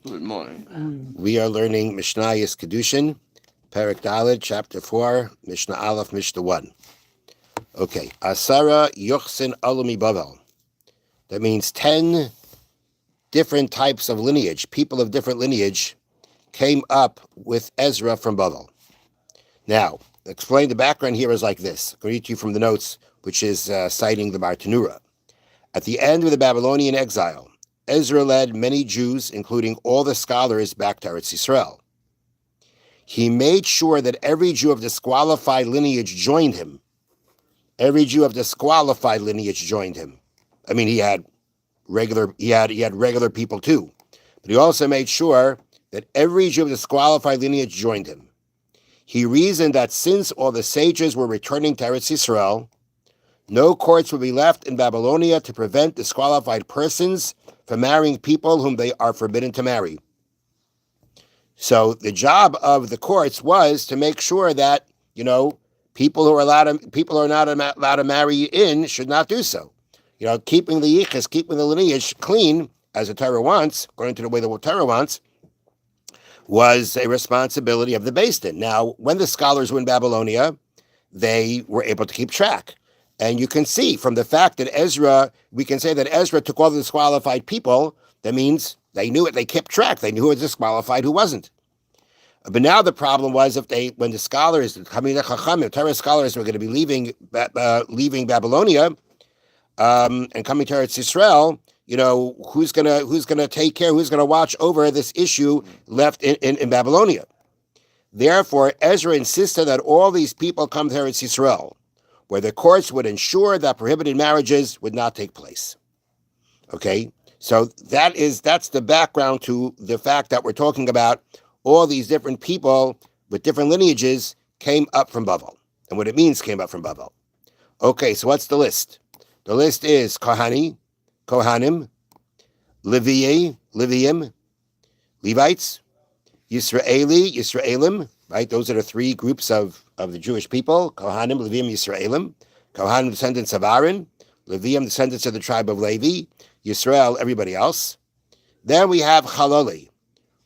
Good morning. We are learning Mishna Kiddushin, Perek Daled, Chapter 4, Mishnah Aleph, Mishnah 1. Okay. Asara Yuchsin Alumi Bavel. That means 10 different types of lineage, people of different lineage, came up with Ezra from Bavel. Now, explain the background here is like this. I'll read to you from the notes, which is citing the Bartanura. At the end of the Babylonian exile, Ezra led many Jews, including all the scholars, back to Eretz Yisrael. He made sure that every Jew of disqualified lineage joined him. Every Jew of disqualified lineage joined him. I mean, he had regular people too, but he also made sure that every Jew of disqualified lineage joined him. He reasoned that since all the sages were returning to Eretz Yisrael, no courts would be left in Babylonia to prevent disqualified persons from marrying people whom they are forbidden to marry. So the job of the courts was to make sure that, people who are not allowed to marry in should not do so. Keeping the yichus, keeping the lineage clean, as the Torah wants, according to the way the Torah wants, was a responsibility of the Beis Din. Now, when the scholars were in Babylonia, they were able to keep track. And you can see from the fact that we can say that Ezra took all the disqualified people. That means they knew it. They kept track. They knew who was disqualified, who wasn't. But now the problem was when the scholars, the Torah scholars were going to be leaving Babylonia and coming to Eretz Yisrael, who's gonna take care, who's gonna watch over this issue left in Babylonia. Therefore, Ezra insisted that all these people come to Eretz Yisrael, where the courts would ensure that prohibited marriages would not take place. Okay, so that's the background to the fact that we're talking about all these different people with different lineages came up from Bavel, and what it means came up from Bavel. Okay, so what's the list? The list is Kohanim, Leviim, Levites, Yisraelim, right? Those are the three groups of the Jewish people: Kohanim, Leviim, Yisraelim. Kohanim, descendants of Aaron; Leviim, descendants of the tribe of Levi; Yisrael, everybody else. Then we have Chalali,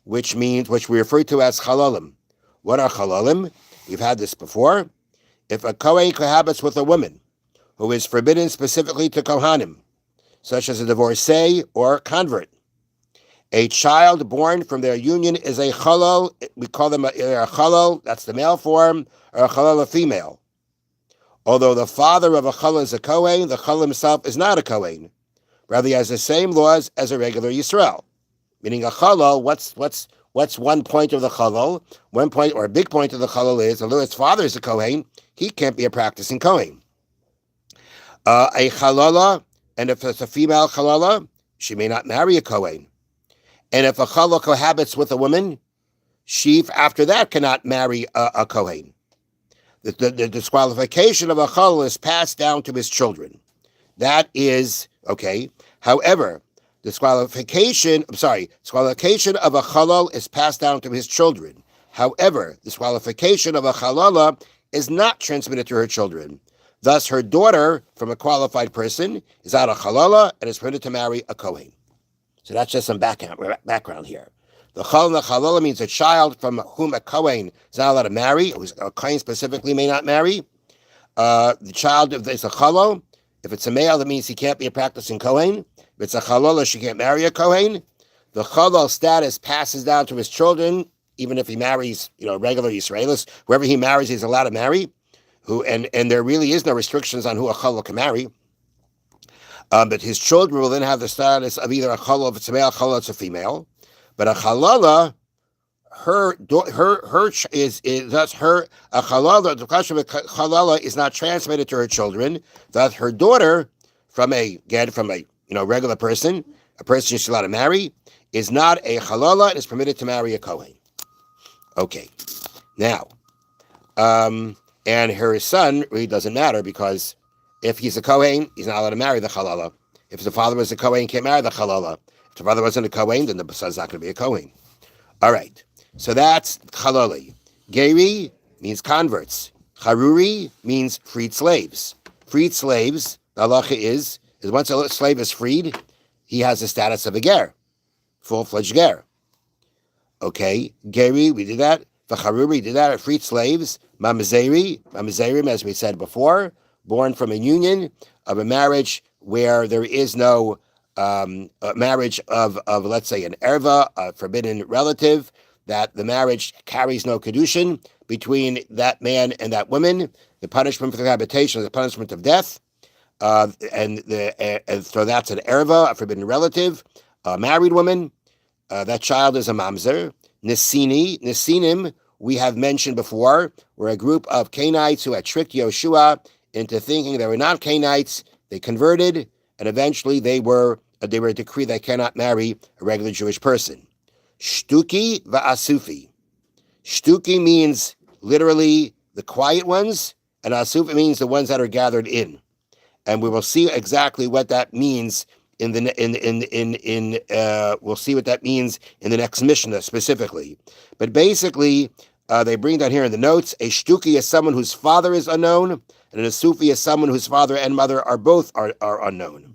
which we refer to as Chalalim. What are Chalalim? We've had this before. If a Kohen cohabits with a woman who is forbidden specifically to Kohanim, such as a divorcee or convert, a child born from their union is a chalal. We call them a chalal, that's the male form, or a chalal, a female. Although the father of a chalal is a Kohen, the chalal himself is not a Kohen. Rather, he has the same laws as a regular Yisrael. Meaning a chalal, what's one point of the chalal? One point, or a big point of the chalal is, although his father is a Kohen, he can't be a practicing Kohen. A chalala, and if it's a female chalala, she may not marry a Kohen. And if a challah cohabits with a woman, she, after that, cannot marry a Kohen. The disqualification of a challah is passed down to his children. That is, okay. However, disqualification of a chalal is passed down to his children. However, disqualification of a chalala is not transmitted to her children. Thus, her daughter, from a qualified person, is out of chalala and is permitted to marry a Kohen. So that's just some background here. The chalala means a child from whom a Kohen is not allowed to marry, who a Kohen specifically may not marry. The child, if it's a chalal, if it's a male, that means he can't be a practicing Kohen. If it's a chalala, she can't marry a Kohen. The chalal status passes down to his children, even if he marries, regular Yisraelis. Whoever he marries, he's allowed to marry. And there really is no restrictions on who a chalal can marry. But his children will then have the status of either a chalal, if it's a male, chalal, it's a female. But a chalala, the question of a chalala is not transmitted to her children. That her daughter, from a regular person, a person she's allowed to marry, is not a chalala and is permitted to marry a Kohen. Okay, now, and her son really doesn't matter, because if he's a Kohen, he's not allowed to marry the chalala. If the father was a Kohen, he can't marry the chalala. If the father wasn't a Kohen, then the son's not going to be a Kohen. All right, so that's chalali. Geri means converts. Haruri means freed slaves. Freed slaves, the halacha is once a slave is freed, he has the status of a ger, full-fledged ger. Okay, Geri, we did that. V'charuri, we did that. Freed slaves. Mamzerim, as we said before, born from a union of a marriage where there is no a marriage of let's say an erva, a forbidden relative, that the marriage carries no Kiddushin between that man and that woman. The punishment for the habitation is the punishment of death. And so that's an erva, a forbidden relative, a married woman. That child is a mamzer. Nesinim, we have mentioned before, were a group of Canaanites who had tricked Yoshua into thinking they were not Canaanites. They converted, and eventually they were decreed they cannot marry a regular Jewish person. Shtuki va'asufi. Shtuki means literally the quiet ones, and asufi means the ones that are gathered in. And we will see exactly what that means we'll see what that means in the next Mishnah specifically. But basically, they bring down here in the notes, a shtuki is someone whose father is unknown, and a sufi is someone whose father and mother are both unknown.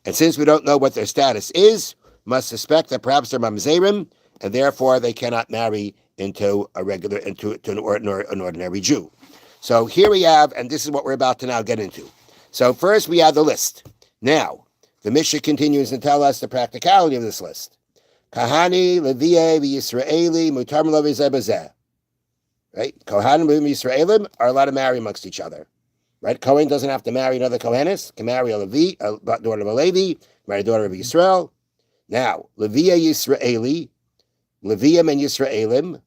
And since we don't know what their status is, must suspect that perhaps they're mamzerim, and therefore they cannot marry into an ordinary Jew. So here we have, and this is what we're about to now get into. So first we have the list. Now, the Mishnah continues to tell us the practicality of this list. Kahani, Leviye, Yisraeli, Mutar L'Levi Zeh B'Zeh. Right? Kohanim and Yisraelim are allowed to marry amongst each other. Right? Kohen doesn't have to marry another Kohenis, can marry a Levi, a daughter of a Levi, marry a daughter of Yisrael. Now, Leviye Yisraeli, Leviyim and Yisraelim,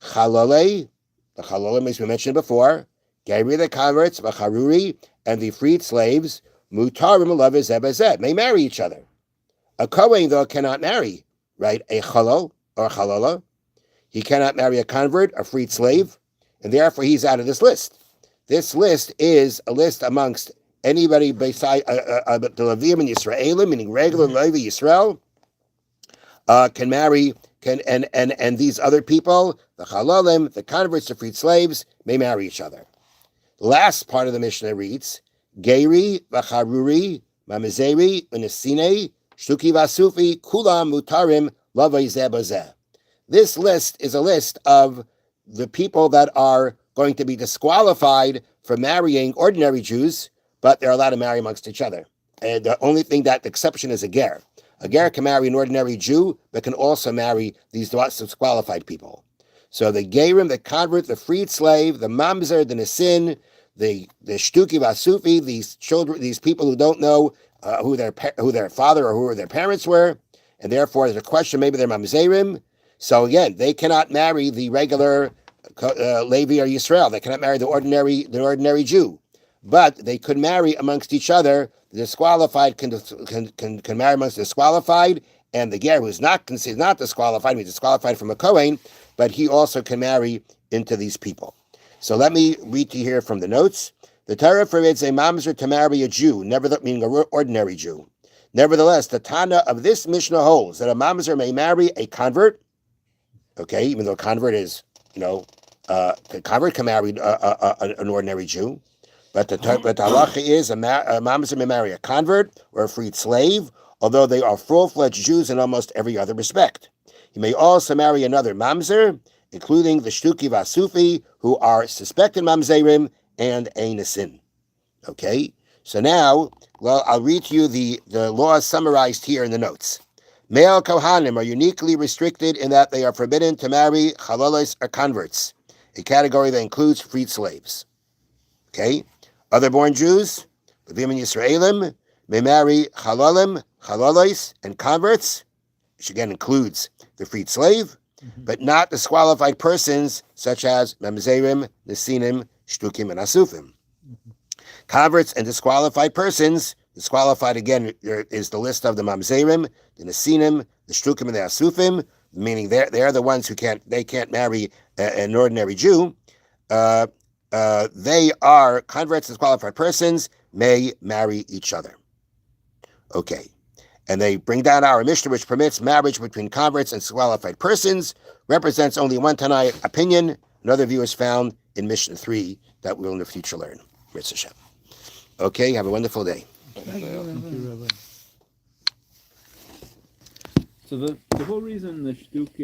Chalole, the Chalolim as we mentioned before, Geri the converts, V'charuri, and the freed slaves, Mutarim L'Levi Zeh B'Zeh, may marry each other. A Kohen, though, cannot marry, right, a Chalol or a Chalola. He cannot marry a convert, a freed slave, and therefore he's out of this list. This list is a list amongst anybody beside the Levim and Yisraelim, meaning regular Levi Yisrael, can marry, and these other people, the Chalolim, the converts, the freed slaves, may marry each other. The last part of the Mishnah reads, Geri, V'charuri, Mamzeri, Unesine, Shtuki Vasufi, Kulam Mutarim, L'Levi Zeh B'Zeh. This list is a list of the people that are going to be disqualified for marrying ordinary Jews, but they're allowed to marry amongst each other. And the only thing that the exception is a ger. A ger can marry an ordinary Jew, but can also marry these disqualified people. So the gerim, the convert, the freed slave, the mamzer, the nesin, the shtuki vasufi, these children, these people who don't know who their father or who their parents were, and therefore there's a question, maybe they're mamzerim. So again, they cannot marry the regular Levi or Yisrael. They cannot marry the ordinary Jew, but they could marry amongst each other. The disqualified can marry amongst the disqualified, and the ger who is not considered not disqualified, means disqualified from a Kohen, but he also can marry into these people. So let me read to you here from the notes. The Torah forbids a mamzer to marry a Jew, meaning an ordinary Jew. Nevertheless, the Tana of this Mishnah holds that a mamzer may marry a convert. Okay, even though a convert is, a convert can marry an ordinary Jew, but the halacha is a mamzer may marry a convert or a freed slave, although they are full-fledged Jews in almost every other respect. He may also marry another mamzer, including the shtuki vasufi, who are suspected mamzerim, and a nesin. Okay, so now, I'll read to you the laws summarized here in the notes. Male Kohanim are uniquely restricted in that they are forbidden to marry chalolos or converts, a category that includes freed slaves. Okay, other born Jews, Levim and Yisraelim, may marry chalolim, chalolos, and converts, which again includes the freed slave, but not disqualified persons such as mamzerim, nesinim, shtukim, and asufim. Converts and disqualified persons. Disqualified, again, there is the list of the mamzerim, the nesinim, the shtukim, and the asufim, meaning they're the ones who can't marry an ordinary Jew. They are converts, disqualified persons, may marry each other. Okay. And they bring down our Mishnah, which permits marriage between converts and disqualified persons, represents only one Tanai opinion. Another view is found in Mishnah 3 that we will in the future learn. Mitzvah Hashem. Okay, have a wonderful day. Thank you, Rabbi. So the whole reason the shtuki